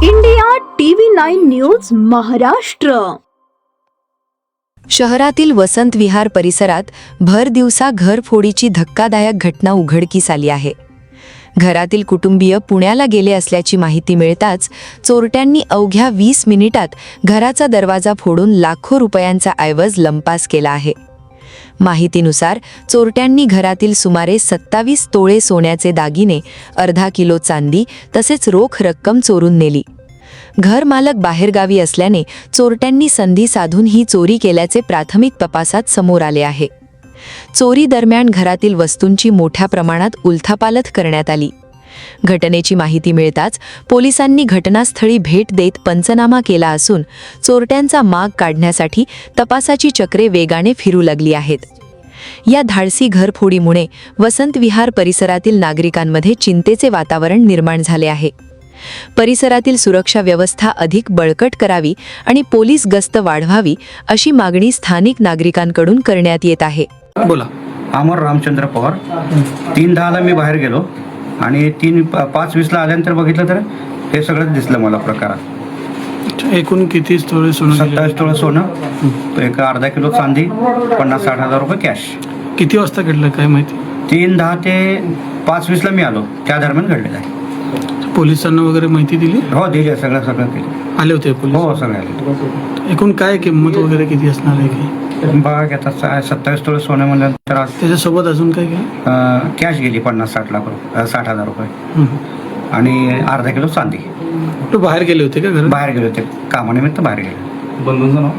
India TV 9 news Maharashtra. शहरातील वसंत विहार परिसरात भर दिवसा घरफोडीची धक्कादायक घटना उघडकीस आली आहे. घरातील कुटुंबीय पुण्याला गेले असल्याची माहिती मिळताच चोरट्यांनी अवघ्या 20 मिनिटात घराचा दरवाजा फोडून लाखो रुपयांचा ऐवज लंपास केला आहे. माहितीनुसार चोरट्यांनी घरातील सुमारे 27 तोळे सोन्याचे दागिने, अर्धा किलो चांदी तसेच रोख रक्कम चोरून नेली. घर मालक बाहेरगावी असल्याने चोरट्यांनी संधी साधून ही चोरी केल्याचे प्राथमिक तपासात समोर आले आहे. चोरी दरम्यान घरातील वस्तूंची मोठ्या प्रमाणात उलथापालथ करण्यात आली. घटनेची माहिती मिळताच पोलिसांनी घटनास्थळी भेट देत पंचनामा केला असून चोरट्यांचा माग काढण्यासाठी तपासाची चक्रे वेगाने फिरू लागली आहेत. या धाडसी घरफोडीमुळे वसंत विहार परिसरातील नागरिकांमध्ये चिंतेचे वातावरण निर्माण झाले आहे. परिसरातील सुरक्षा व्यवस्था अधिक बळकट करावी आणि पोलीस गस्त वाढवावी अशी मागणी स्थानिक नागरिकांकडून करण्यात येत आहे. बोला. अमर रामचंद्र पवार. 3:10ला मी बाहेर गेलो आणि 5:20ला आल्यानंतर बघितलं तर हे सगळं दिसलं मला प्रकारात. एकूण किती तोळे सोनं? 27 तोळे सोनं, एक अर्धा किलो चांदी, 50-60 हजार रुपये कॅश. किती वाजता घडलं काय माहिती? 3:10 ते 5:20ला मी आलो, त्या दरम्यान घडलेलं आहे. पोलिसांना वगैरे माहिती दिली? हो दिली, सगळं केलं. आले होते पोलीस? हो सगळे आले. एकूण काय किंमत वगैरे किती असणार आहे की? बघा आता 27 तोळे सोनं म्हणल्यानंतर त्याच्यासोबत अजून काय काय? कॅश गेली 50-60 लाख रुपये, 60 हजार रुपये आणि अर्धा किलो चांदी. तू बाहेर गेले होते का? घर बाहेर गेले होते, कामानिमित्त बाहेर गेले. बंधूंचं नाव?